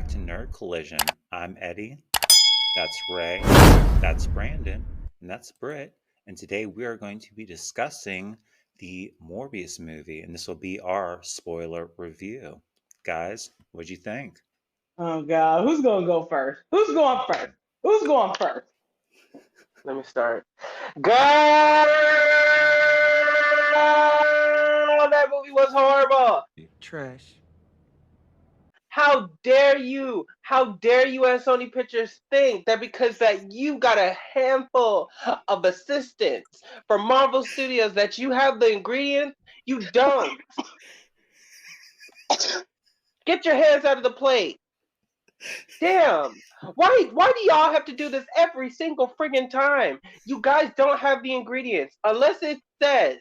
back to Nerd Collision. I'm Eddie. That's Ray. That's Brandon. And that's Britt. And today we are going to be discussing the Morbius movie, and this will be our spoiler review. Guys, what'd you think? Oh God, who's gonna go first? Who's going first? Who's going first? Let me start. Girl, that movie was horrible. Trash. How dare you? How dare you as Sony Pictures think that because that you got a handful of assistants from Marvel Studios that you have the ingredients? You don't. Get your hands out of the plate. Damn. Why do y'all have to do this every single friggin' time? You guys don't have the ingredients. Unless it says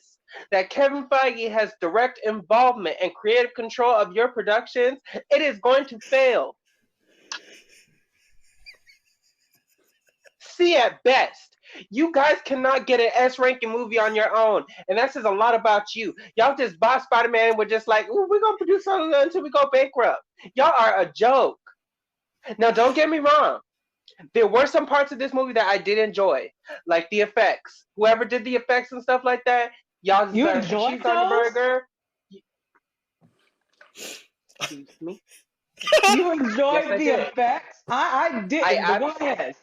that Kevin Feige has direct involvement and creative control of your productions, it is going to fail. C at best. You guys cannot get an S-ranking movie on your own, and that says a lot about you. Y'all just bought Spider-Man and we're just like, ooh, we're gonna produce something until we go bankrupt. Y'all are a joke. Now, don't get me wrong. There were some parts of this movie that I did enjoy, like the effects. Whoever did the effects and stuff like that, y'all You enjoyed those? cheeseburger. Excuse me. You enjoyed Yes, I the did. effects? I didn't. But go ahead.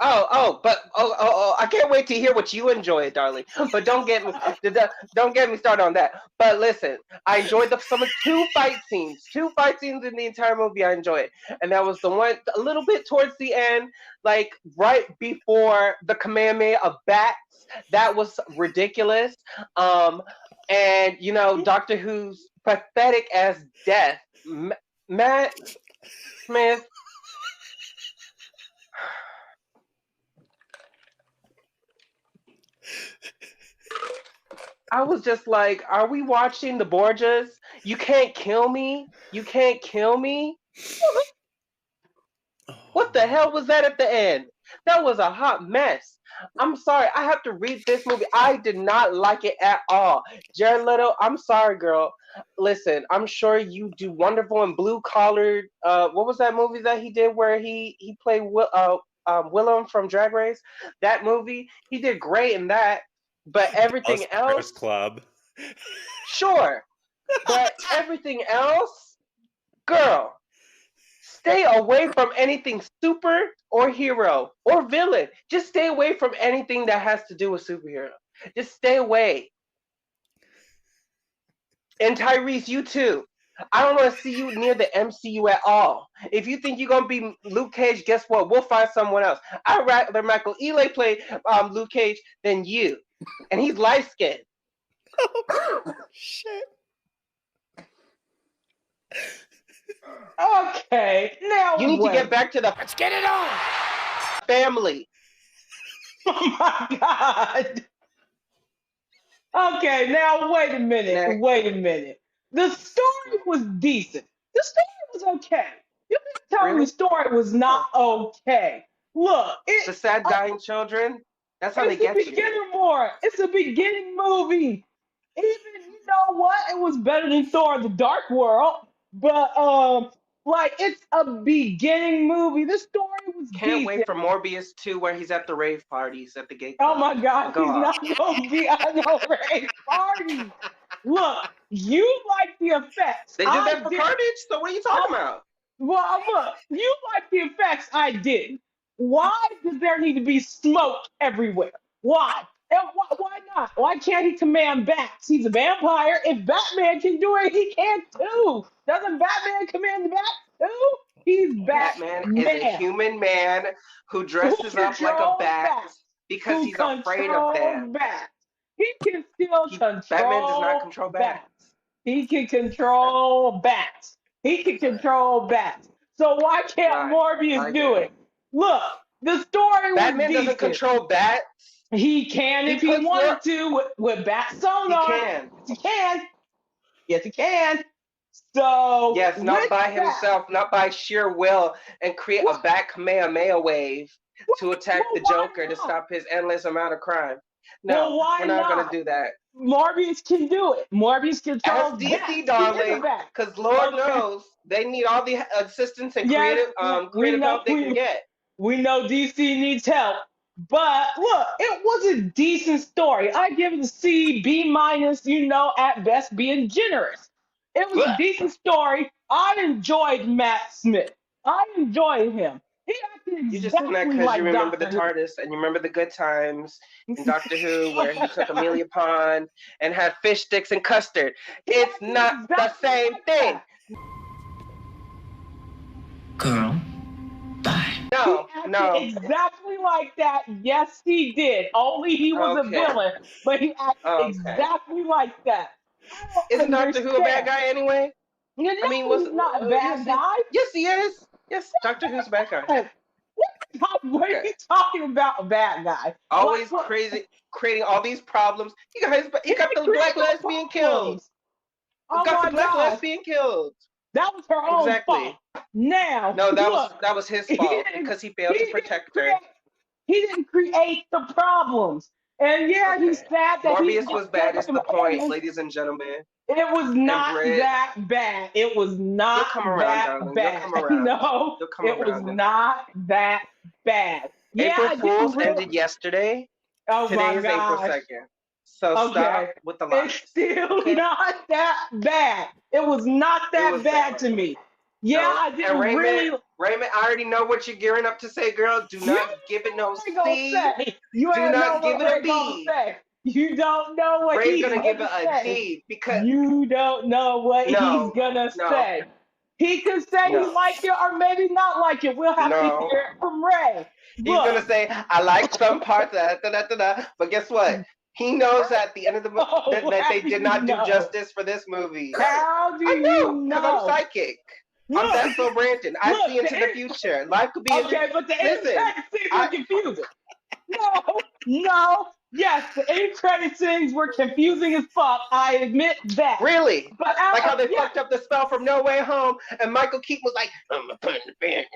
I can't wait to hear what you enjoy, darling. But don't get me started on that. But listen, I enjoyed two fight scenes in the entire movie. I enjoyed, and that was the one a little bit towards the end, like right before the Kamehameha of bats. That was ridiculous. And Doctor Who's pathetic as death, Matt Smith. I was just like, are we watching the Borgias? You can't kill me. You can't kill me. What the hell was that at the end? That was a hot mess. I'm sorry. I have to read this movie. I did not like it at all. Jared Leto, I'm sorry, girl. Listen, I'm sure you do wonderful in Blue Collared. What was that movie that he did where he played Willem from Drag Race? That movie, he did great in that. But everything else, Club. Sure. But everything else, girl, stay away from anything super or hero or villain. Just stay away from anything that has to do with superhero. Just stay away. And Tyrese, you too. I don't want to see you near the MCU at all. If you think you're going to be Luke Cage, guess what? We'll find someone else. I'd rather Michael Ealy play Luke Cage than you. And he's light-skinned. Shit. Okay, now You need to get back to the Let's get it on! family. Oh my God. Okay, now wait a minute. Next. Wait a minute. The story was decent. The story was okay. You can tell me Really? the story was not okay. Look, The sad dying children. That's how they it's the get you. beginning more. It's a beginning movie. Even you know what? It was better than Thor: The Dark World. But like it's a beginning movie. The story was Can't wait decent. for Morbius 2 where he's at the rave parties at the gay Oh club. my God, Go he's on. not gonna be at no rave party. Look, you like the effects. They did I that for did. Carnage, so what are you talking about? Well, look, you like the effects. I did. Why does there need to be smoke everywhere? Why? And why not? Why can't he command bats? He's a vampire. If Batman can do it, he can too. Doesn't Batman command the bats too? He's Batman is a human man who dresses up like a bat because he's afraid of them. Bats. He can still control Batman does not control bats. He can control bats. He can control bats. So why can't Morbius do it? Look, the story Batman was doesn't decent. control bats. He can if he wanted to with bat sonar. He can. Yes, he can. Yes, he can. So yes, not by himself, not by sheer will, and create a bat Kamehameha wave to attack the Joker to stop his endless amount of crime. No, Well, why we're not gonna not? do that. Morbius can do it. Morbius Ask controls DC, bats. He is a darling, bat. because Lord Okay. knows they need all the assistance and Yes, we creative know help they can get. we know DC needs help. But look, it was a decent story. I give it a C, B minus, at best being generous. It was a Ugh. decent story. I enjoyed Matt Smith. I enjoyed him. He acted You just saying that exactly because you like remember the Doctor TARDIS and you remember the good times in Who. Doctor Who where he took Amelia Pond and had fish sticks and custard. He It's acted not the exactly same like thing. that. Girl, bye. He No, acted no. exactly like that. Yes, he did. Only he was a Okay, villain, but he acted okay. exactly like that. I don't Isn't Doctor Who a bad understand. guy anyway? You I know mean, he's not a yes, bad guy. yes, he is. Yes, Doctor Who's a bad guy. What, what are Okay. you talking about, a bad guy? Like, Always what? crazy, creating all these problems. He He got didn't the create black no lesbian killed. problems. Oh Got the my black gosh, lesbian killed. that was her own fault. Exactly. Now, No, look, that was his he fault didn't, because he he failed to didn't protect her. create, he didn't create the problems. And yeah, he's Okay. sad that he Morbius got was killed bad by is some the point, aliens. ladies and gentlemen. It was And not Brit, that bad. It was you'll not come around, that darling. You'll bad. come around. No, You'll come it was around. not that bad. Yeah, April I didn't Fools real. ended yesterday. Oh Today my is April gosh. 2nd. So Okay. stop with the It's lies. still Okay? not that bad. It was not It that was bad. bad to me. Yeah, No. I And didn't Raymond, really. Raymond, I already know what you're gearing up to say, girl. Do You not ain't give it know no what Ray gonna C. say. You Do ain't know not give what it a Ray gonna B. say. You don't know what Ray's he's gonna give gonna it a say. D because You don't know what he's no, gonna no, say. He could say he no, like it or maybe not like it. We'll have to hear no. it from Ray. He's Look. gonna say, I like some parts of that, but guess what? He knows at the end of the movie Oh, that how they do did you not do know? justice for this movie. How do I you know, because I'm know? psychic. I'm Look, that's so Brandon. I look, see into the future. Life could be okay, but the end listen, credit scenes were I confusing. No, no, yes, the end credit scenes were confusing as fuck. I admit that. really But like how they yes, fucked up the spell from No Way Home, and Michael Keaton was like, I'm gonna put in the bed,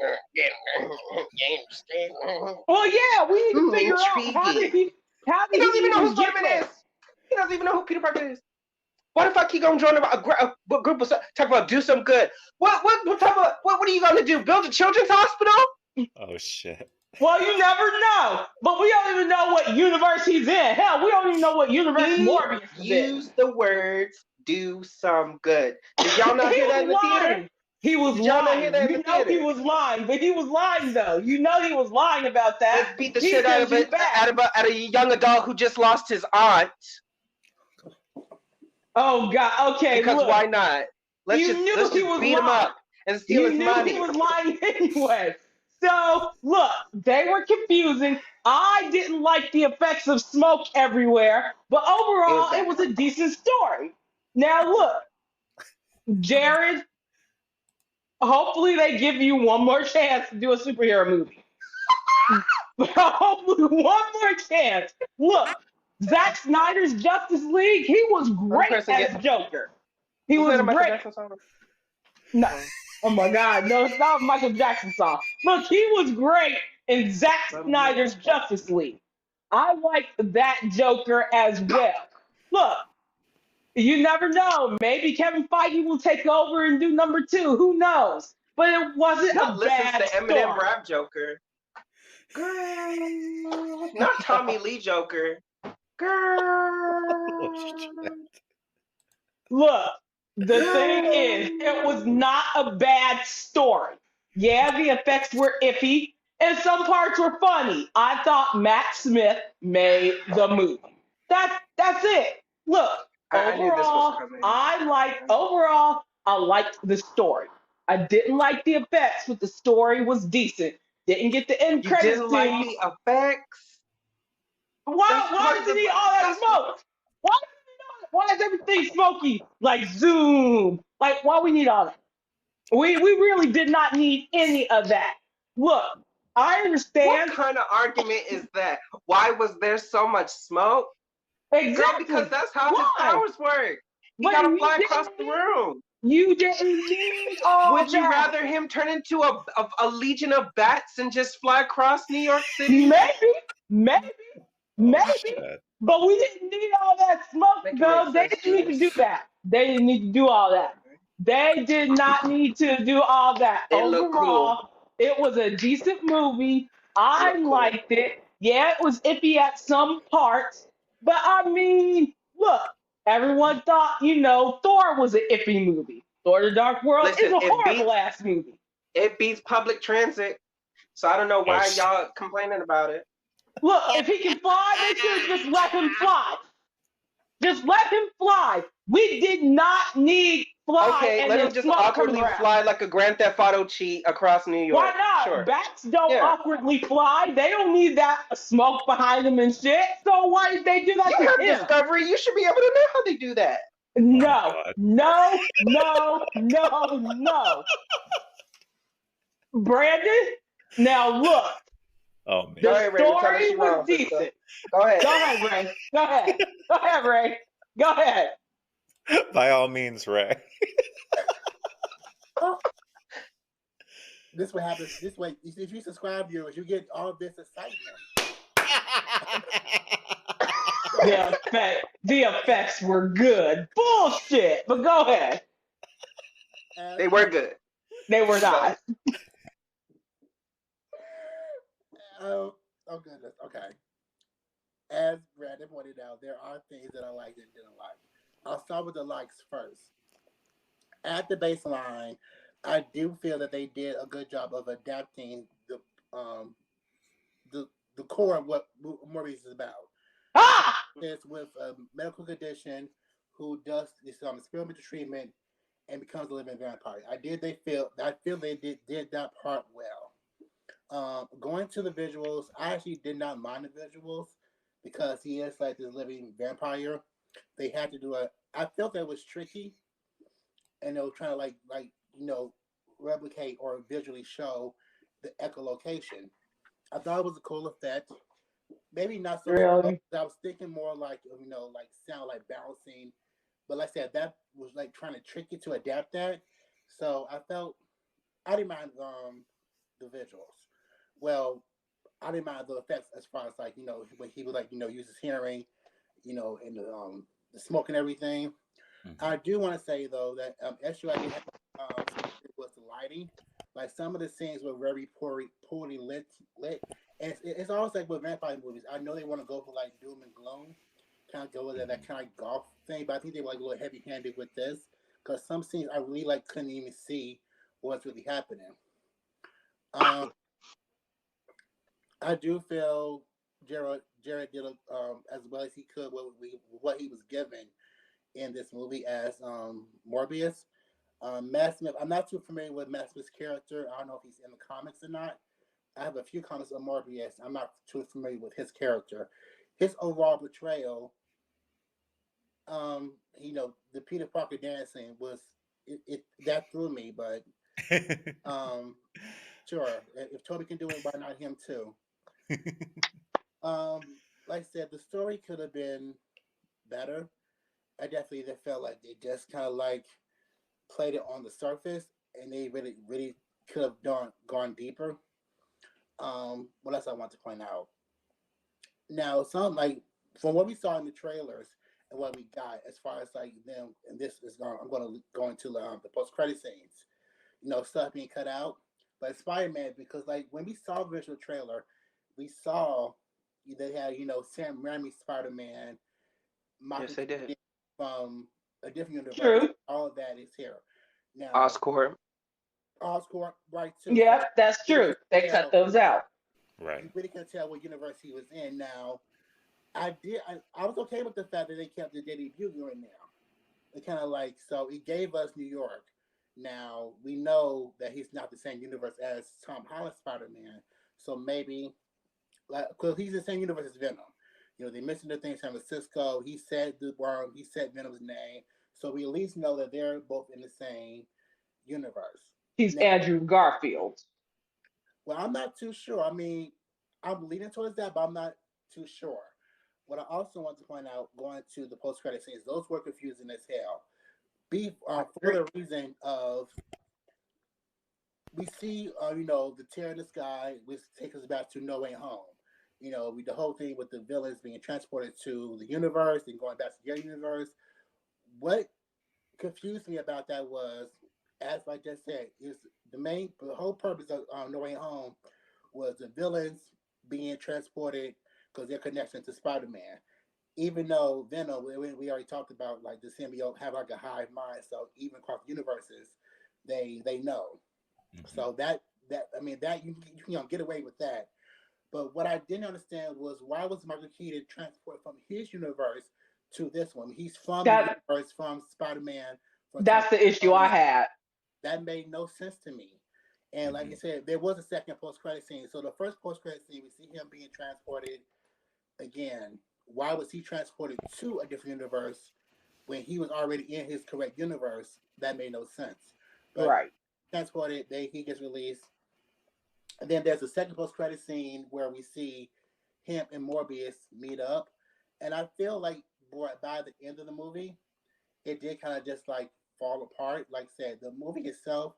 well, yeah, we need to figure out intriguing. how He did doesn't he even know who even get Spider-Man there? is. He doesn't even know who Peter Parker is. What if I keep on joining a group of talk about do some good? What type of what are you gonna do? Build a children's hospital? Oh shit. Well, you never know. But we don't even know what universe he's in. Hell, we don't even know what universe He Morbius is in. used the words do some good. Did y'all not He hear that was in the theater? lying. He was Did y'all not hear lying. that in You the know he theater? was lying, but he was lying though. You know he was lying about that. Let's beat the He shit out said of you back. a young adult who just lost his aunt. Oh God. Okay, Because look. why not? You knew Let's he just was beat him lying. up and steal You his knew he money. was lying anyway. So look, they were confusing. I didn't like the effects of smoke everywhere, but It was overall, it bad. was a decent story. Now look, Jared. Hopefully, they give you one more chance to do a superhero movie. Hopefully, one more chance. Look, Zack Snyder's Justice League. He was Let the great person as get. Joker. He Was that was a Michael great. Jackson song? No, Oh, oh my God, no, it's not a Michael Jackson song. Look, he was great in Zack let me hear Snyder's Justice League. I liked that Joker as well. Look, you never know. Maybe Kevin Feige will take over and do number two. Who knows? But it wasn't not a listens to bad Eminem story. rap Joker. Girl. Not Tommy Lee Joker. Oh Girl. shit. Look, the thing is, it Girl. was not a bad story. Yeah, the effects were iffy, and some parts were funny. I thought Matt Smith made the movie. That's it. Look, I knew this was coming. overall, I liked the story. I didn't like the effects, but the story was decent. Didn't get the end You credit didn't like scene. the effects? Why? That's Why part does of it the. need all that That's smoke? Why is everything smoky? Like zoom. Like why we need all that? We really did not need any of that. Look, I what understand kind of argument is that? Why was there so much smoke? Girl, because exactly that's how his why, powers work. He but gotta fly across the room. you didn't need all Would you that. rather him turn into a legion of bats and just fly across New York City? Maybe, maybe. Oh Maybe, shit. but we didn't need all that smoke, Make it make though. They sense, didn't need to do Juice. that. They didn't need to do all that. They did not need to do all that. It looked cool. Overall, it was a decent movie. It I looked cool. liked it. Yeah, it was iffy at some parts, but I mean, look, everyone thought, Thor was an iffy movie. Thor: The Dark World is Listen, a horrible ass movie. it beats public transit. So I don't know Oh, why y'all complaining about it. Look, if he can fly, they should have just let him fly. Just let him fly. We did not need fly Okay, and let him then just smoke coming awkwardly around. fly like a Grand Theft Auto cheat across New Why York. not? Sure. Bats don't Yeah. awkwardly fly. They don't need that smoke behind them and shit. So why did they do that You to have him? Discovery. You should be able to know how they do that. oh my No, god. no, no, no, no. Brandon, now look, Oh Go the man. ahead, Raven. Tell us story you was wrong, sister. decent. Go ahead. Go ahead, Ray. Go ahead. Go ahead, Ray. Go ahead. By all means, Ray. This what happens. This way, if you subscribe, viewers, you get all this excitement. The effects were good. Bullshit. But go ahead. They were good. They were Go ahead. not. Oh goodness. Okay. As Brandon pointed out, there are things that I liked and didn't like. I'll start with the likes first. At the baseline, I do feel that they did a good job of adapting um the the core of what Morbius is about. Ah! It's with a medical condition who does this experimental treatment and becomes a living vampire. I feel they did that part well. Going to the visuals, I actually did not mind the visuals because he is like this living vampire. They had to do it. I felt that was tricky, and they were trying to replicate or visually show the echolocation. I thought it was a cool effect. Maybe not so slow. Really? I was thinking more like like sound like bouncing, but like I said, that was like trying to trick you to adapt that. So I didn't mind the visuals. Well, I didn't mind the effects as far as like when he would use his hearing, and the smoke and everything. Mhm. I do want to say though that issue I did have was the lighting. Like some of the scenes were very poorly lit. And it's always like with vampire movies. I know they want to go for like doom and gloom, kind of go with that kind of golf thing, but I think they were like a little heavy handed with this because some scenes I really like couldn't even see what's really happening. Um, I do feel Jared did as well as he could what he was given in this movie as Morbius. Matt Smith, I'm not too familiar with Matt Smith's character. I don't know if he's in the comics or not. I have a few comments on Morbius. I'm not too familiar with his character. His overall portrayal, the Peter Parker dancing was it that threw me, but um, sure, if Toby can do it, why not him too? Um, like I said, the story could have been better. I definitely felt like they just kind of like played it on the surface, and they really could have gone deeper. What else I want to point out? Now, some like from what we saw in the trailers and what we got, as far as like them, and this is I'm going to go into the post credit scenes. Stuff being cut out, but Spider Man because like when we saw the visual trailer, we saw they had Sam Raimi's Spider Man, Yes, Michael they did. Keaton from a different universe. True. All of that is here now. Oscorp. Oscorp, right too. So Yep, that's really true. can They cut tell those out. Right. you really can tell what universe he was in. Now, I was okay with the fact that they kept the Daily Bugle in there. It kind of like so it gave us New York. Now we know that he's not the same universe as Tom Holland's Spider Man, so maybe like because he's the same universe as Venom. They mentioned the thing San Francisco. He said the word. He said Venom's name, so we at least know that they're both in the same universe. He's Now, Andrew Garfield. well, I'm not too sure. I mean, I'm leaning towards that, but I'm not too sure. What I also want to point out, going to the post-credit scenes, those were confusing as hell. For the reason of we see, the tear in the sky, which takes us back to No Way Home. The whole thing with the villains being transported to the universe and going back to their universe. What confused me about that was, as I just said, is the whole purpose of No Way Home was the villains being transported because their connection to Spider-Man. Even though Venom, we already talked about like the symbiote have like a hive mind, so even across universes, they know. Hmm. So that I mean that you get away with that. But what I didn't understand was why was Michael Keaton transported from his universe to this one? He's from the That universe from Spider-Man from Tom that's the issue I Hardy. had. That made no sense to me. And like I Hmm. said, there was a second post-credit scene. So the first post-credit scene, we see him being transported again. Why was he transported to a different universe when he was already in his correct universe? That made no sense. But Right. transported, he gets released. And then there's a second post-credit scene where we see him and Morbius meet up. And I feel like by the end of the movie, it did kind of just like fall apart. Like I said, the movie itself,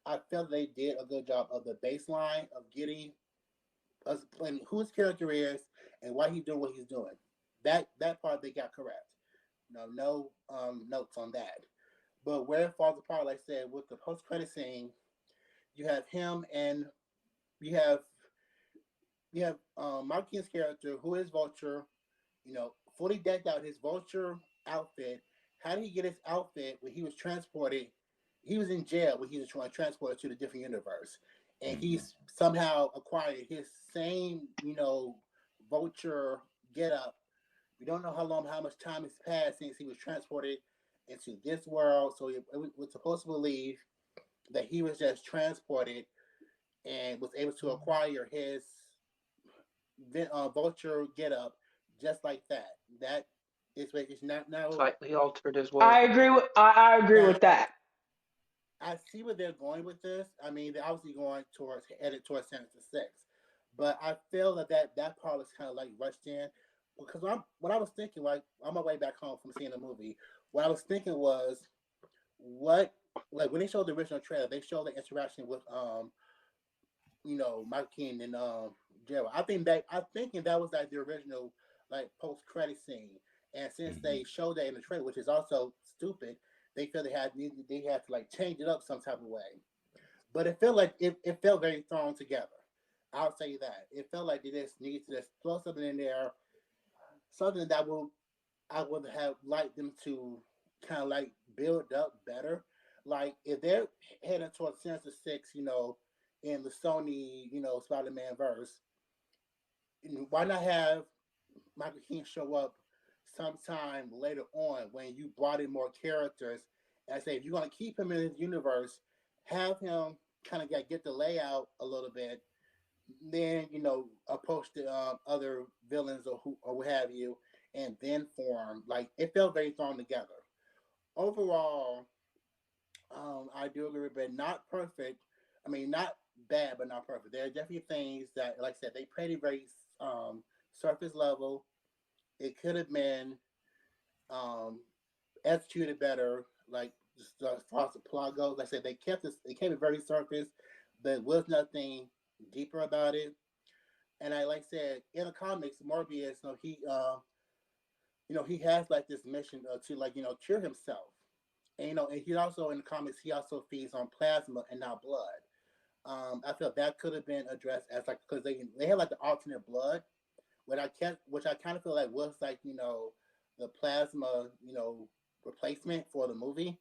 I felt they did a good job of the baseline of getting us playing who his character is and why he's doing what he's doing. That part they got correct. No notes on that. But where it falls apart, like I said, with the post credit scene, you have him and you have Marquinhos' character who is Vulture, fully decked out his Vulture outfit. How did he get his outfit when he was transported? He was in jail when he was trying to transport to the different universe, and Hmm. he's somehow acquired his same, Vulture get up. We don't know how much time has passed since he was transported into this world. So it was supposed to believe that he was just transported and was able to acquire his Vulture get up just like that. That is what it's not now. Slightly altered as well. I agree Now with that. I see where they're going with this. I mean, they're obviously going towards headed towards Sinister Six, but I feel that part is kind of like rushed in because what I was thinking, like on my way back home from seeing the movie, what I was thinking was what like when they showed the original trailer, they showed the interaction with Michael Keaton and Gerald. I'm thinking that was like the original like post credit scene. And since Hmm. they showed that in the trailer, which is also stupid, they feel they had to like change it up some type of way. But it felt like it felt very thrown together. I'll say that. It felt like they just needed to just throw something in there, something that will I would have liked them to kind of like build up better. Like if they're heading towards Sinister Six, in the Sony, Spider-Man verse, why not have Michael Keaton show up sometime later on when you brought in more characters? And I say if you're gonna keep him in his universe, have him kind of get the layout a little bit, then approach the other villains or what have you, and then form. Like it felt very thrown together. Overall, I do agree, but not perfect. I mean, not bad, but not perfect. There are definitely things that, like I said, they played it very surface level. It could have been um, executed better. Like just as far as the plot goes, like I said, they kept it very surface. There was nothing deeper about it. And I like I said in the comics, Morbius, he has like this mission to like cure himself. And and he also in the comics he also feeds on plasma and not blood. I felt that could have been addressed as like because they had like the alternate blood, which I kind of feel like was like the plasma replacement for the movie.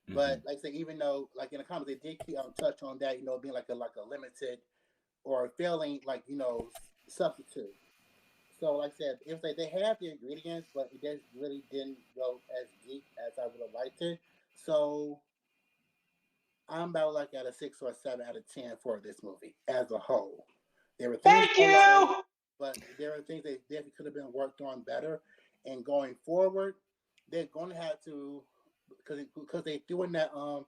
Hmm. But like I say, even though like in the comics they did keep touch on that being like a limited or failing like substitute. So, like I said, it was like they have the ingredients, but it just really didn't go as deep as I would have liked it. So, I'm about like at a 6 or 7 out of 10 for this movie as a whole. There were things Thank I like, you. but there are things that definitely could have been worked on better. And going forward, they're going to have to because they're doing that the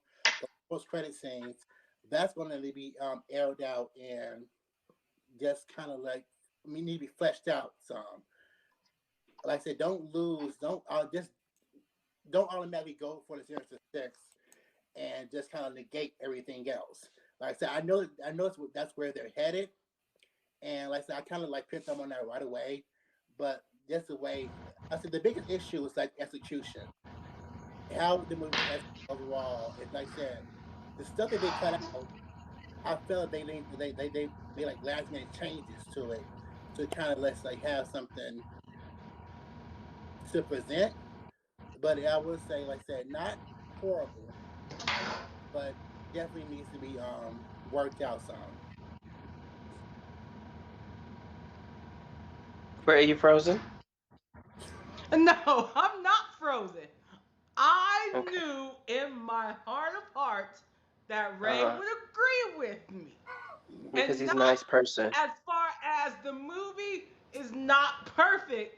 post credit scenes. That's going to be aired out and just kind of like we need to be fleshed out some. Like I said, just don't automatically go for the 0 to 6 and just kind of negate everything else. Like I said, I know that's where they're headed, and like I said, I kind of like picked up on that right away. But that's the way. I said the biggest issue is like execution, how the movie was executed overall. And like I said, the stuff that they cut out, I felt they made like last minute changes to it to kind of let's like have something to present. But I would say, like I said, not horrible, but definitely needs to be worked out some. Where are you frozen? No, I'm not frozen. I Okay. knew in my heart of hearts that Ray Uh, would agree with me. because And he's a not nice person. as far as the movie is not perfect,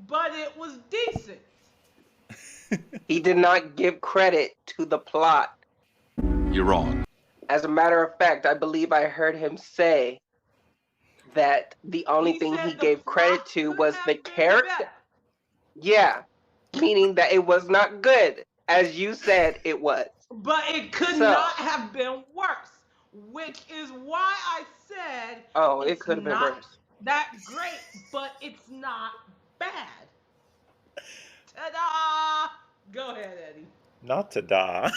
but it was decent. He did not give credit to the plot. You're wrong. As a matter of fact, I believe I heard him say that the only He thing he said the gave credit plot to could was the have been character. better. Yeah, meaning that it was not good, as you said it was. But it could So, not have been worse, which is why I said oh, it it's could have been not worse. that great, but it's not bad. Ta-da! Go ahead, Eddie. Not to die.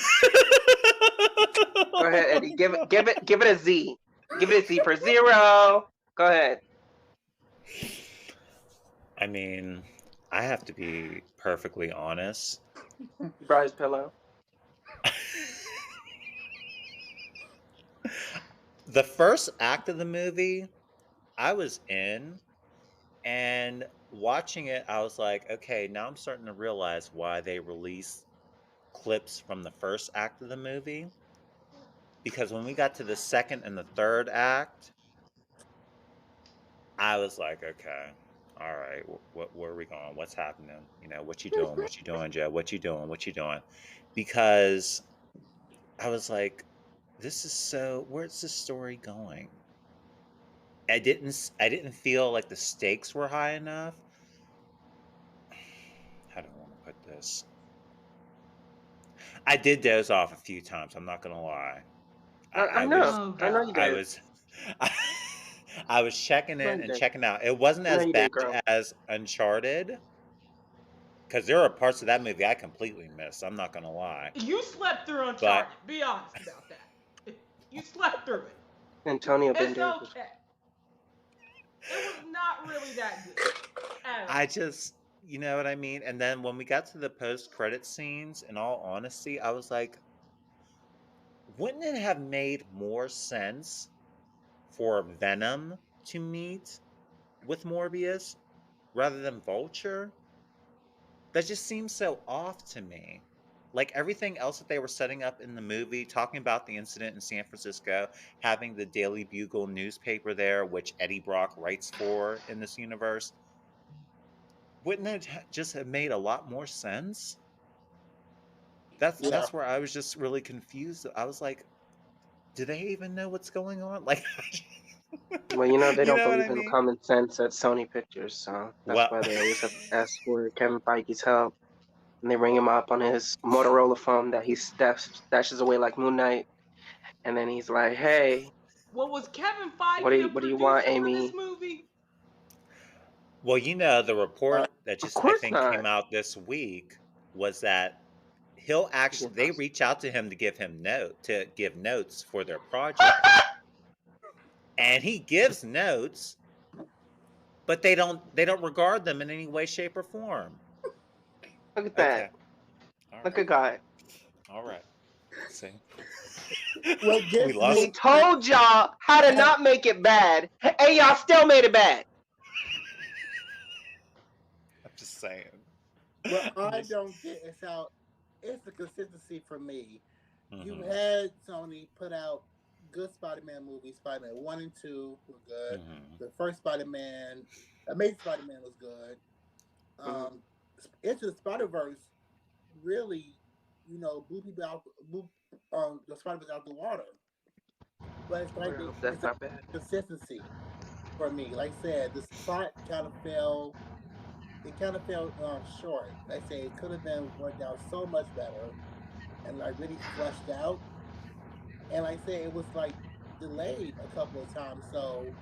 Go ahead, Eddie. Give it a Z. Give it a Z for 0. Go ahead. I mean, I have to be perfectly honest. Bryce Pillow. The first act of the movie, I was in, and watching it, I was like, okay, now I'm starting to realize why they released clips from the first act of the movie. Because when we got to the second and the third act, I was like, okay, all right, where are we going? What's happening? You know, what you doing? What you doing, Joe? What you doing? What you doing? Because I was like, this is so. Where's the story going? I didn't feel like the stakes were high enough. How do I want to put this? I did doze off a few times. I'm not gonna lie. I I know. was Oh I know you God. I did. was I was checking I know in you and did. checking out. It wasn't I know as you bad did, girl. as Uncharted because there are parts of that movie I completely missed. I'm not gonna lie, You slept through but Uncharted. Be honest about that. You slept through it. Antonio It's Banderas was. okay. It was not really that good at I all. just, you know what I mean. And then when we got to the post-credit scenes, in all honesty, I was like, wouldn't it have made more sense for Venom to meet with Morbius rather than Vulture? That just seems so off to me. Like everything else that they were setting up in the movie, talking about the incident in San Francisco, having the Daily Bugle newspaper there, which Eddie Brock writes for in this universe, wouldn't it just have made a lot more sense? That's Yeah, that's where I was just really confused. I was like, do they even know what's going on? Like, Well, you know they you don't know what I believe in mean? common sense at Sony Pictures, so that's Well, why they always have to ask for Kevin Feige's help. And they ring him up on his Motorola phone that he stashes away like Moon Knight, and then he's like, "Hey, Well, was Kevin Feige a what do you want, producer for this Amy?" movie? well, the report that Of just I course think not. came out this week was that they reach out to him to give notes for their project, and he gives notes, but they don't regard them in any way, shape, or form. Look at that. Okay, all Look right, at God. all right. See, well, we this He lost. movie, told y'all how to not make it bad, and y'all still made it bad. I'm just saying. what I'm I just. don't get is how it's the consistency for me. You Hmm. had Sony put out good Spider-Man movies. Spider-Man 1 and 2 were good. Hmm. The first Spider-Man, Amazing Spider-Man was good. Mhm. Um, Into the Spider-Verse really, blew people out, blew the Spider-Verse out the water. But it's like Well, that's it's like not bad. consistency for me. Like I said, this plot kind of fell. It kind of fell short. Like I say, it could have been worked out so much better and like really fleshed out. And like I said, it was like delayed a couple of times. So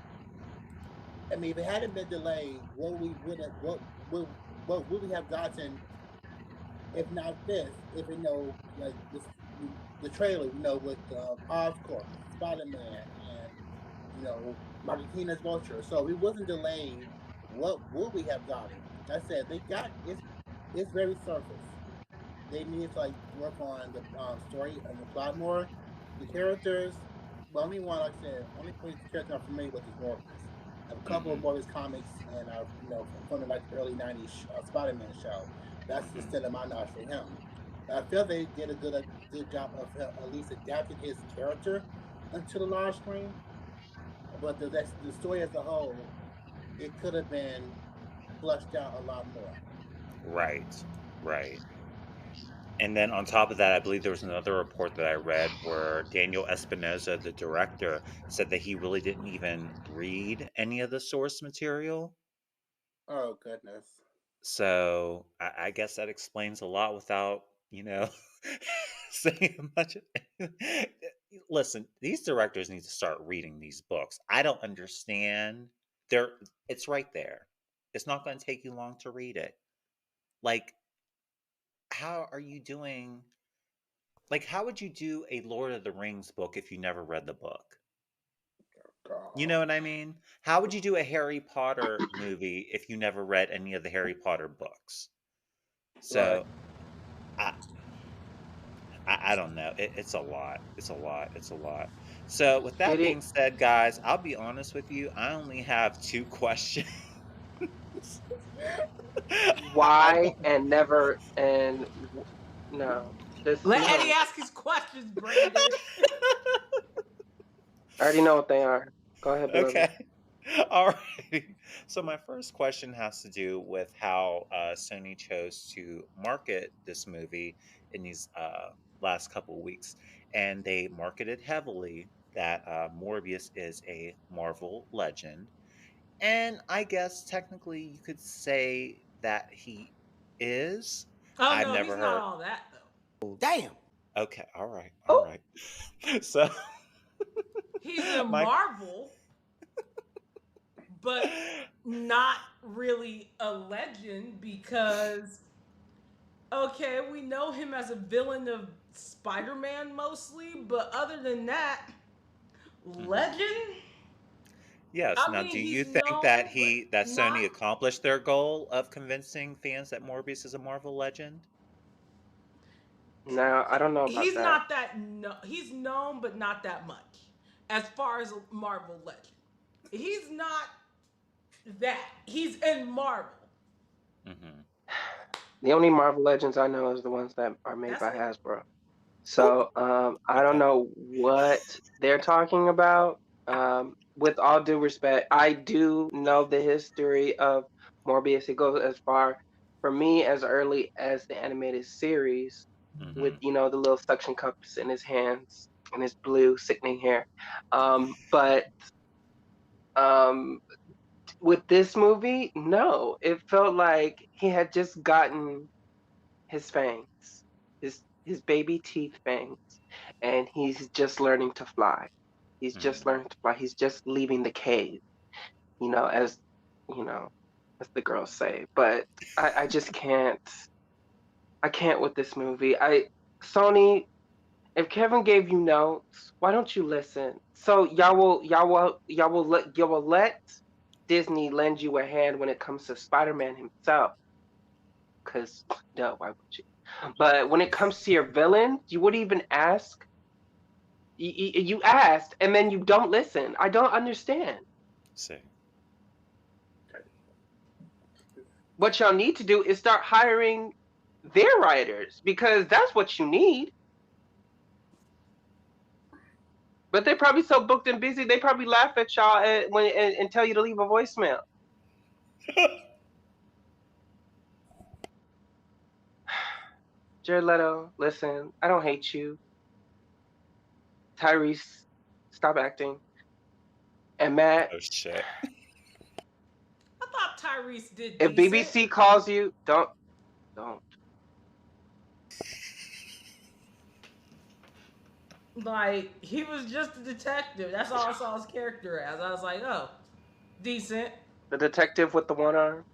I mean, if it hadn't been delayed, what would we have gotten if not this? If you know, like this, the trailer, with Oscorp, Spider Man, and Michael Keaton's Vulture. So if it wasn't delayed, what would we have gotten? Like I said, they got it's very surface. They need to like work on the story and the plot more. The characters, the only one, like I said, only character I'm familiar with is Morbius. I have a couple of Mm-hmm. Morbius comics, and I've from the like early '90s Spider-Man show. That's the Mm-hmm. extent of my knowledge for him. But I feel they did a good job of at least adapting his character into the large screen. But the story as a whole, it could have been flushed out a lot more. Right. Right. And then on top of that, I believe there was another report that I read where Daniel Espinosa, the director, said that he really didn't even read any of the source material. Oh goodness. So I guess that explains a lot without, saying much. Listen, these directors need to start reading these books. I don't understand. It's right there. It's not going to take you long to read it. Like, how are you doing? Like, how would you do a Lord of the Rings book if you never read the book? You God. know what I mean? How would you do a Harry Potter movie if you never read any of the Harry Potter books? Right. So I I don't know. It's a lot. It's a lot. It's a lot. So with that Did being said, guys, I'll be honest with you. I only have two questions. I why don't. and never and no, just Let Eddie no. ask his questions, Brandon. I already know what they are. Go ahead, beloved. Okay. All right. So my first question has to do with how Sony chose to market this movie in these last couple weeks, and they marketed heavily that Morbius is a Marvel legend, and I guess technically you could say that he is. Oh I've no, he's never not heard. all that though. Okay. All right. All Oh, right. So He's in my. Marvel, but not really a legend because okay, we know him as a villain of Spider-Man mostly, but other than that, Mhm. legend? Yes. I Now, mean, do you he's think that known, but that not. Sony accomplished their goal of convincing fans that Morbius is a Marvel legend? no, I don't know about He's that. not that no. He's known, but not that much. As far as a Marvel legend, he's not that. He's in Marvel. Hmm. The only Marvel Legends I know is the ones that are made That's by it. Hasbro. Oh, So I don't okay. know what they're talking about. With all due respect, I do know the history of Morbius. It goes as far for me as early as the animated series, with Hmm. the little suction cups in his hands and his blue sickening hair. But um, with this movie, no, it felt like he had just gotten his fangs, his baby teeth fangs, and he's just learning to fly. He's just Hmm. learning to fly. He's just leaving the cave, as you know, as the girls say. But I just can't. I can't with this movie. Sony, if Kevin gave you notes, why don't you listen? So y'all will let Disney lend you a hand when it comes to Spider-Man himself. Cause no, why would you? But when it comes to your villain, you would even ask. You asked, and then you don't listen. I don't understand. See. What y'all need to do is start hiring their writers because that's what you need. But they're probably so booked and busy, they probably laugh at y'all and tell you to leave a voicemail. Jared Leto, listen, I don't hate you. Tyrese, stop acting. And Matt, Oh shit. I thought Tyrese did if decent. BBC calls you, don't. Like he was just a detective. That's all I saw his character as. I was like, oh, Decent, The detective with the one arm.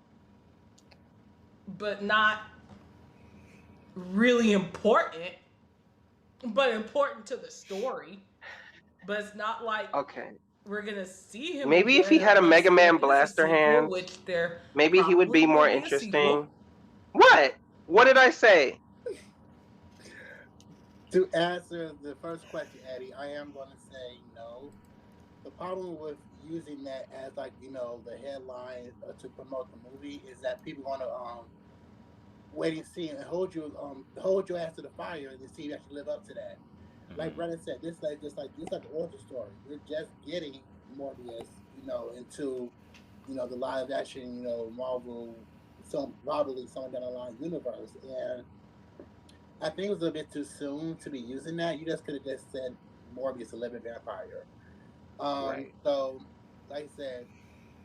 but not really important. But important to the story. But it's not like Okay. we're gonna see him Maybe if again he had a unless Mega there Man is a blaster sequel, hands, which there maybe he would probably be will more be a sequel. interesting. What? What did I say? To answer the first question, Eddie, I am going to say no. The problem with using that as like the headline to promote the movie is that people want to wait and see and hold your ass to the fire and see if you actually live up to that. Like Mhm. Brennan said, this like an origin story. We're just getting Morbius, into the live action, Marvel, some probably somewhere down the line universe, and I think it was a bit too soon to be using that. You just could have just said Morbius, a living vampire. Right. So, like I said,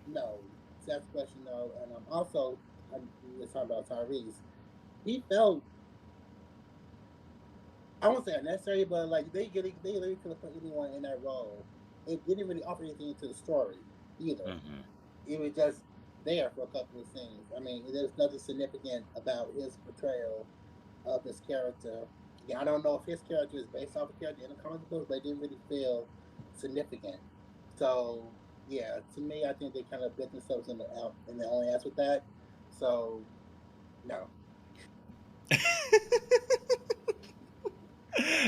no. That's the question, no. And also, we were talking about Tyrese. He felt, I won't say unnecessary, but like they literally could have put anyone in that role. It didn't really offer anything to the story either. Mhm. It was just there for a couple of scenes. I mean, there's nothing significant about his portrayal of his character. Yeah, I don't know if his character is based off a character in the comic book, but it didn't really feel significant. So yeah, to me, I think they kind of bit themselves in the out in their own ass with that. So no,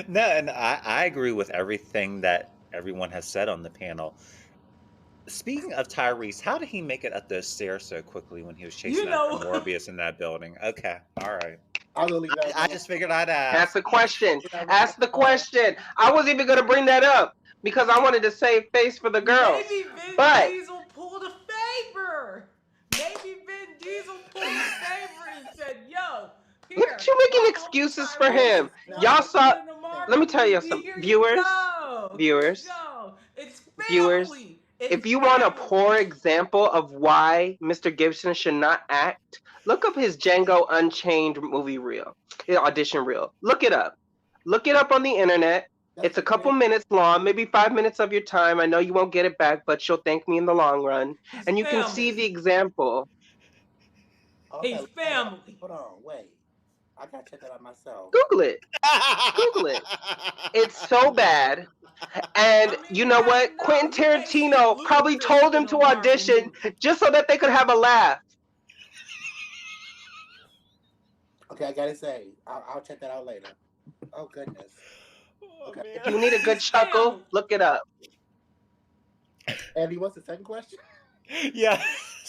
No, and I agree with everything that everyone has said on the panel. Speaking of Tyrese, how did he make it up those stairs so quickly when he was You chasing after know, Morbius in that building? Okay, all right. I'll leave that I alone. just figured I'd Ask ask. the question. Leave that Ask the alone. question. I was even gonna bring that up because I wanted to save face for the girls. maybe Vin But Diesel pulled a favor. Maybe Vin Diesel pulled a favor and said, "Yo, look here, at you my making homie excuses for Tyrese him. wants Now, Y'all to be saw. in the thing. Let Marvel me tell you movie. something, Here you viewers. go. Here you Viewers. go. It's Viewers. family. It's If you want a family." poor example of why Mr. Gibson should not act, look up his Django Unchained movie reel, his audition reel. Look it up. Look it up on the internet. That's It's a the couple thing. minutes long, maybe 5 minutes of your time. I know you won't get it back, but you'll thank me in the long run. He's And you can see family. the example. Okay, He's hold on, family. hold on, wait. I gotta check that out myself. Google it. Google it. It's so bad. And I mean, you know what? no, Quentin he may seem Tarantino probably ludicrous told him in a to Marvel audition movie. just so that they could have a laugh. Okay, I gotta say, I'll check that out later. Oh goodness. Oh Okay, If man. you need a good He's chuckle, family. look it up. Andy, what's the second question? Yeah.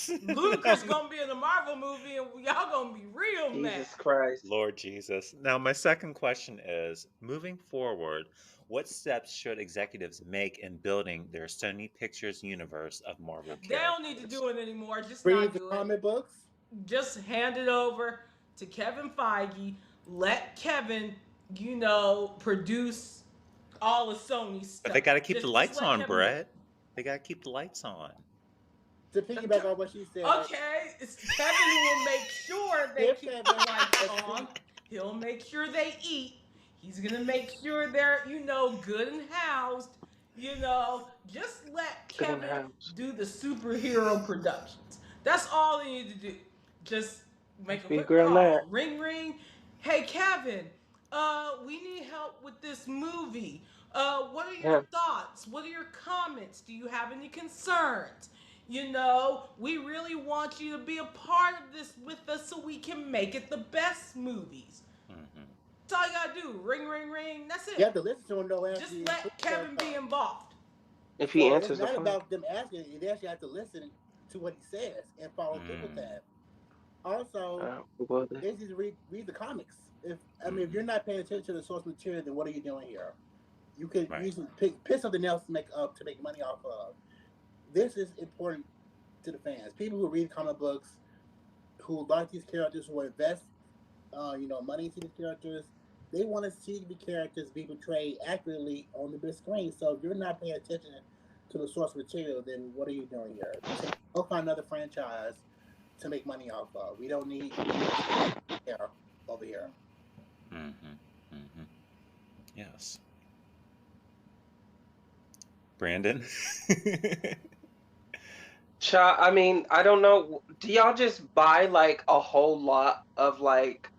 Ludacris gonna be in the Marvel movie, and y'all gonna be real mad. Jesus Christ. Lord Jesus. Now, my second question is moving forward, what steps should executives make in building their Sony Pictures universe of Marvel They don't need to characters? do it anymore. Just Read not the do it. comic books. Just hand it over to Kevin Feige. Let Kevin, produce all of Sony's But they stuff. got to keep the Just lights let on, Kevin do it. Brett. They got to keep the lights on. To piggyback on what she said, Okay, it's Kevin who will make sure they give keep Kevin the lights a on. suit. He'll make sure they eat. He's gonna make sure they're, good and housed. Just let Good in the Kevin house. do the superhero productions. That's all they need to do. Just make a Be quick good on that. call. Ring ring. Hey Kevin, we need help with this movie. What are your Yeah. thoughts? What are your comments? Do you have any concerns? We really want you to be a part of this with us so we can make it the best movies. Hmm. That's all you gotta do. Ring, ring, ring. That's You it. have to listen to him though after Just you let include that Kevin be part. involved. If he So it's answers the not phone. about them asking. You actually have to listen to what he says and follow through with Mm. that. Also, Well, then. it's just read the comics. If you're Mhm. not paying attention to the source material, then what are you doing here? You could Right. usually pick something else to make money off of. This is important to the fans. People who read comic books, who like these characters, who invest money into these characters, they want to see the characters be portrayed accurately on the big screen. So if you're not paying attention to the source material, then what are you doing here? Go find another franchise to make money off of. We don't need here over here. Hmm. Hmm. Yes. Brandon? I mean, I don't know. Do y'all just buy like a whole lot of like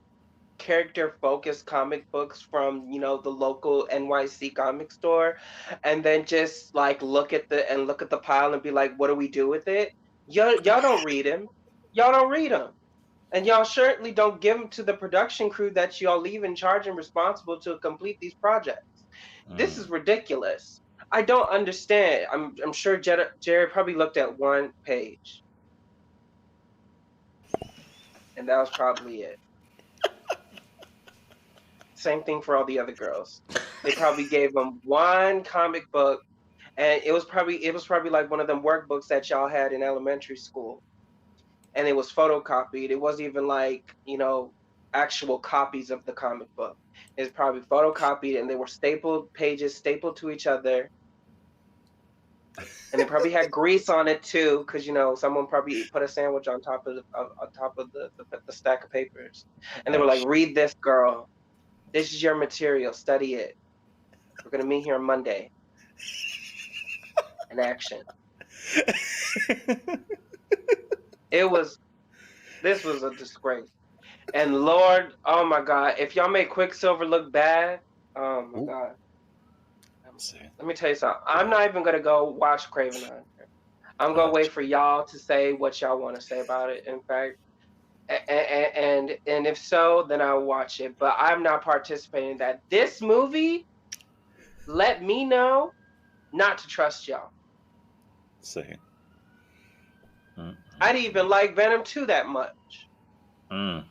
character focused comic books from, the local NYC comic store, and then just like look at the pile and be like, what do we do with it? Y'all don't read them. Y'all don't read them. And y'all certainly don't give them to the production crew that y'all leave in charge and responsible to complete these projects. This is Mm. ridiculous. I don't understand. I'm sure Jared probably looked at one page, and that was probably it. Same thing for all the other girls. They probably gave them one comic book, and it was probably like one of them workbooks that y'all had in elementary school, and it was photocopied. It wasn't even like actual copies of the comic book. It's probably photocopied, and they were stapled pages stapled to each other, and they probably had grease on it too, because someone probably put a sandwich on top of the stack of papers, and they Oh, were like, "Read this, girl. This is your material. Study it. We're gonna meet here on Monday." In action. It was. This was a disgrace. And Lord, oh my God, if y'all make Quicksilver look bad, oh my Ooh, God. see. Let me tell you something. I'm not even gonna go watch Craven the Hunter. I'm gonna wait for y'all to say what y'all want to say about it. In fact, and if so, then I'll watch it. But I'm not participating in that. This movie let me know not to trust y'all. See. Mm, I didn't even like Venom 2 that much. mm.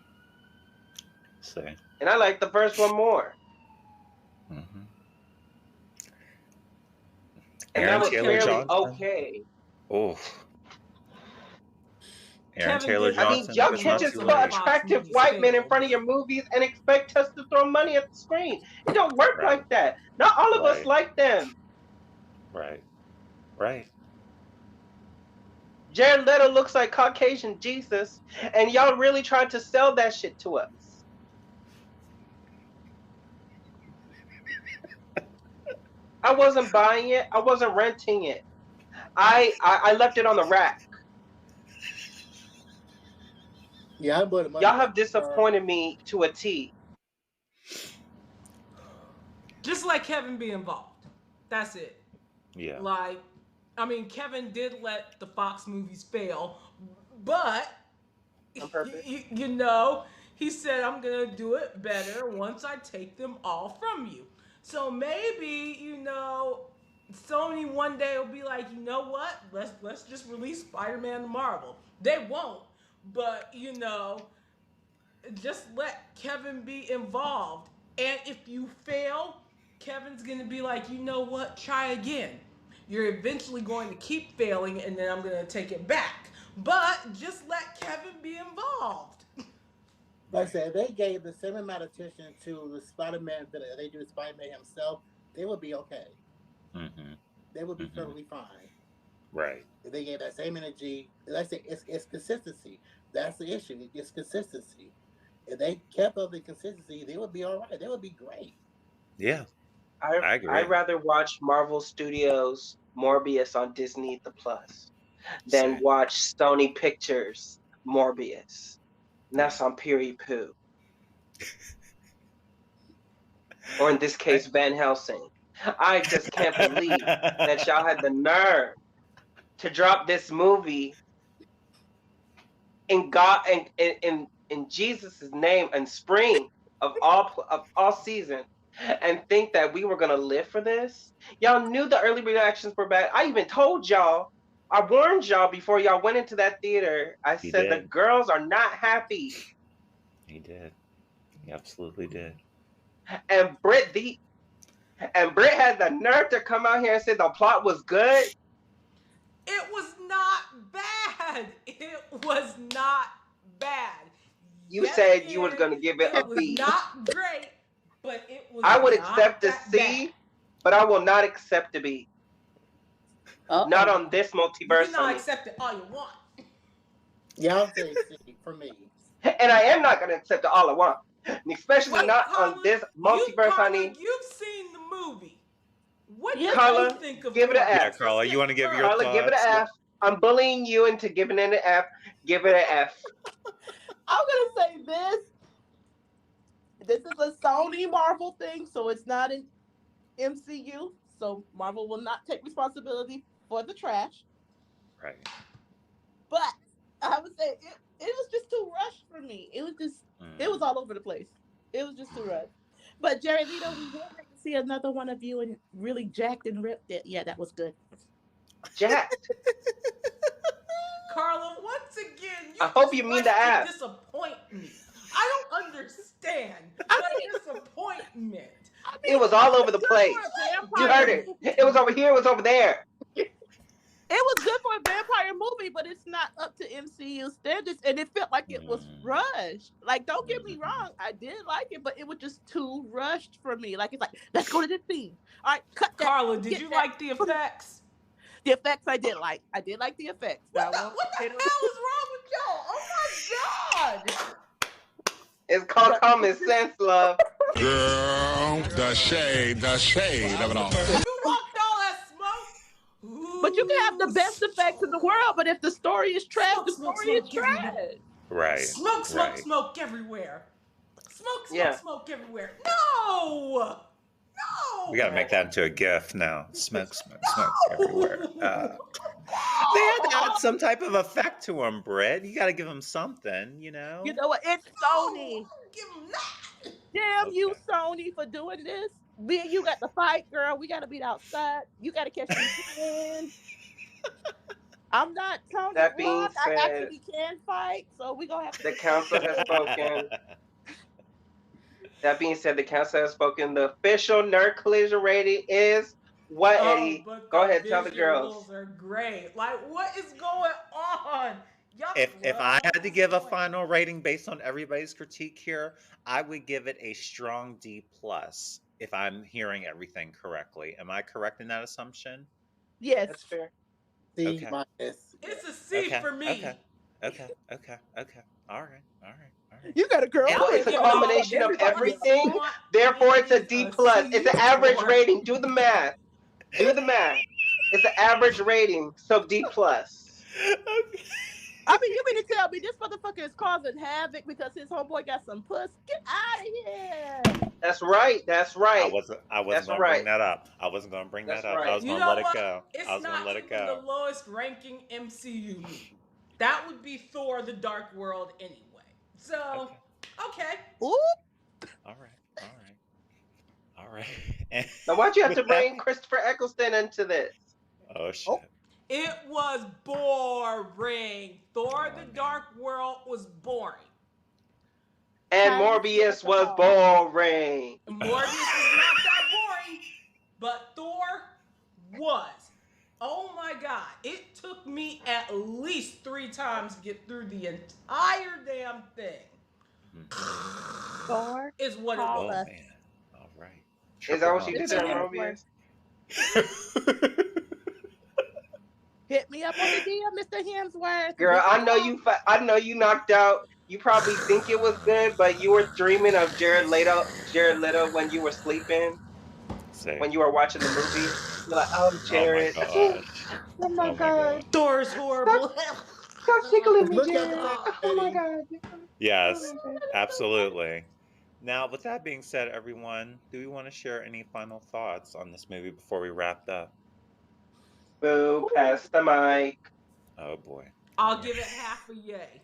See. And I like the first one more. Mm-hmm. And that Aaron was Taylor Kevin fairly did. Johnson. okay. Oh, Aaron Kevin Taylor did I let mean, Johnson y'all was can't not most just too of the put late. Fox attractive movies white men in fail. front of your movies and expect us to throw money at the screen. It don't work Right. like that. Not all of us Right. like them. Right. Right. Jared Leto looks like Caucasian Jesus, and y'all really tried to sell that shit to us. I wasn't buying it. I wasn't renting it. I left it on the rack. Yeah, I bought the money Y'all back. have disappointed me to a T. Just let Kevin be involved. That's it. Yeah. Like, I mean, Kevin did let the Fox movies fail, but On purpose. he said, I'm gonna do it better once I take them all from you. So maybe, Sony one day will be like, you know what? Let's just release Spider-Man to Marvel. They won't, but just let Kevin be involved. And if you fail, Kevin's gonna be like, you know what? Try again. You're eventually going to keep failing, and then I'm gonna take it back. But just let Kevin be involved. Like I Right. said, if they gave the same amount of attention to the Spider-Man villain they do to Spider-Man himself, they would be okay. Mm-hmm. They would be Mm-hmm. perfectly fine. Right. If they gave that same energy, like I say, it's consistency. That's the issue. It's consistency. If they kept up the consistency, they would be all right. They would be great. Yeah. I I I agree. rather watch Marvel Studios Morbius on Disney the Plus than Same. watch Sony Pictures Morbius. And Yeah. that's on Period Poo. Or in this I. case, Van Helsing. I just can't believe that y'all had the nerve to drop this movie in God in Jesus' name and spring of all season, and think that we were gonna live for this. Y'all knew the early reactions were bad. I even told y'all, I warned y'all before y'all went into that theater. I He said the did. girls are not happy. He did. He absolutely did. And Britt had the nerve to come out here and say the plot was good. It was not bad. It was not bad. You Yes, said you was gonna give it it a was B. not great, but it was I would not accept a that bad. C, but I will not accept a B. Not Uh-oh. on this You multiverse, cannot honey. accept it all you want. Yeah, I'll say C for me. And I am not gonna accept it all I want. And especially Wait, not on this multiverse, Carla, honey. you've seen the movie. What Yes, did I you Carla, think of give it an Yeah, F. Morbius? Let's Carla, get you want to give your her. Carla, give it thoughts? an F. I'm bullying you into giving it an F. Give it an F. I'm gonna say this. This is a Sony Marvel thing, so it's not an MCU. So Marvel will not take responsibility for the trash. Right. But I would say it was just too rushed for me. It was Mm. all over the place. It was just too rushed. But Jerry Lito, we will like to see another one of you and really jacked and ripped it. Yeah, that was good. Jacked. Carla, once again, you I hope just you mean the rush to ass. disappoint me. I don't understand I the mean, disappointment. It was all over the good for place. a You vampire heard it. movie. It was over here. It was over there. It was good for a vampire movie, but it's not up to MCU standards, and it felt like it was Mm. rushed. Like, don't get me Mhm. wrong, I did like it, but it was just too rushed for me. Like, it's like, let's go to this scene. All right, cut that. Carla, did Get you that. like the effects? The effects I did like. I did like the effects. What Now, the, I won't what the say hell them- is wrong with y'all? Oh my god! It's called but common sense, love. Girl, the shade of it all. You walked all that smoke? but you can have the Ooh, best effects in the world, but if the story is trash, smoke, the smoke, story is smoke everywhere. trash. Right. Smoke, smoke, Right. smoke everywhere. Smoke, smoke, Yeah. smoke everywhere. No! No! We gotta make that into a GIF now. Smoke, smoke, smokes everywhere. They had to add some type of effect to them, Britt. You gotta give them something, you know? You know what? It's Sony. Give them that. Damn you, Okay. Sony, for doing this. Me and you got to fight, girl. We got to beat outside. You got to catch these hands. I'm not Tony That being Hawk. I said, actually can fight, so we gonna have to the get some. council has spoken. That being said, the council has spoken. The official Nerd Collision rating is what, Oh, Eddie? but Go the ahead, tell the girls. visuals are great. Like, what is going on? Y'all If I had to give a disappointed. final rating based on everybody's critique here, I would give it a strong D plus. If I'm hearing everything correctly, am I correct in that assumption? Yes. That's fair. C Okay. minus. It's a C Okay. for me. Okay. Okay. Okay. Okay. All right. All right. All right. You got a girl. And- Well, it's a combination of everything. Therefore, it's a D plus. It's an average rating. Do the math. Do the math. It's an average rating, so D plus. Okay. I mean, you mean to tell me this motherfucker is causing havoc because his homeboy got some puss? Get out of here! That's right. That's I right. wasn't That's gonna right. bring that up. I wasn't gonna bring That's that up. right. I was You gonna know let it what? go. It's I was gonna not let it even the go. lowest ranking MCU movie. That would be Thor: The Dark World anyway. So, okay. Oop! All right. All right. All right. And Now, why'd you have to with that- bring Christopher Eccleston into this? Oh shit. It was boring. Thor: The man. Dark World was boring. And Tyrese Morbius Gibson. was boring. Morbius was not that boring, but Thor was. Oh my god. It took me at least 3 times to get through the entire damn thing. Thor. Is what it Call Oh was. us. man. All right. Is that what she Triple did Mr. there, homicide. Morbius? Hit me up on the DM, Mr. Hemsworth. Girl, I know you. I know you knocked out. You probably think it was good, but you were dreaming of Jared Leto. Jared Leto when you were sleeping, Say. when you were watching the movie. You're like, oh, Oh my Jared. gosh. Oh my Oh my god. Thor's horrible. Stop tickling me, Look at Jared. the Oh my Eddie. god. Yes, absolutely. Now, with that being said, everyone, do we want to share any final thoughts on this movie before we wrap up? Boo, pass the mic. Oh boy. I'll give it half a yay.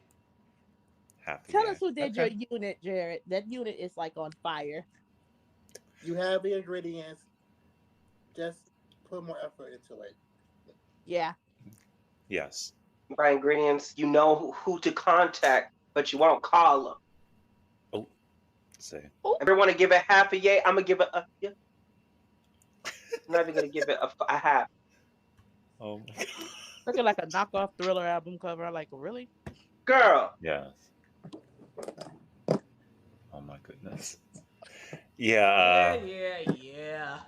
Half a Tell yay. us who did Okay. your unit, Jared. That unit is like on fire. You have the ingredients. Just put more effort into it. Yeah. Yes. By ingredients, you know who to contact, but you won't call them. Oh. Say. Everyone want to give it half a yay? I'm gonna give it a yeah. I'm not even gonna give it a half. Oh my god. Looking like a knockoff Thriller album cover. I'm like, really? Girl, Yes. Oh my goodness. Yeah. Yeah.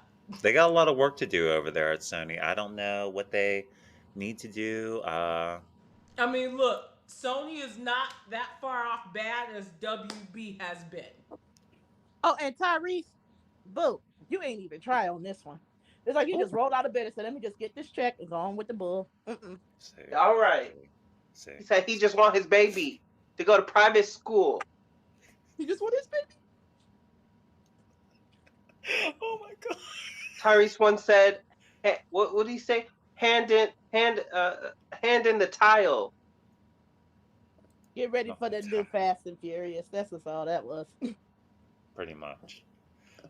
They got a lot of work to do over there at Sony. I don't know what they need to do. I mean, look, Sony is not that far off bad as WB has been. Oh, and Tyrese, boo, you ain't even try on this one. It's like he Ooh, just rolled out of bed and said, "Let me just get this check and go on with the bull." Mm-mm. See, all right. see, He see. said he just want his baby to go to private school. He just want his baby. Oh my god. Tyrese once said, "What did he say? Hand in the tile." Get ready Not for the the new tile. Fast and Furious. That's just all that was. Pretty much.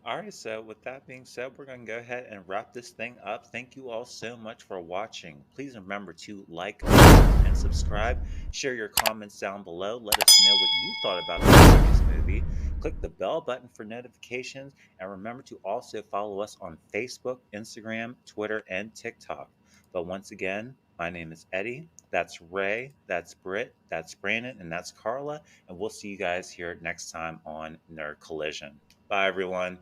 All right, so with that being said, we're going to go ahead and wrap this thing up. Thank you all so much for watching. Please remember to like, comment, and subscribe. Share your comments down below. Let us know what you thought about the Morbius movie. Click the bell button for notifications. And remember to also follow us on Facebook, Instagram, Twitter, and TikTok. But once again, my name is Eddie. That's Ray. That's Britt. That's Brandon. And that's Carla. And we'll see you guys here next time on Nerd Collision. Bye, everyone.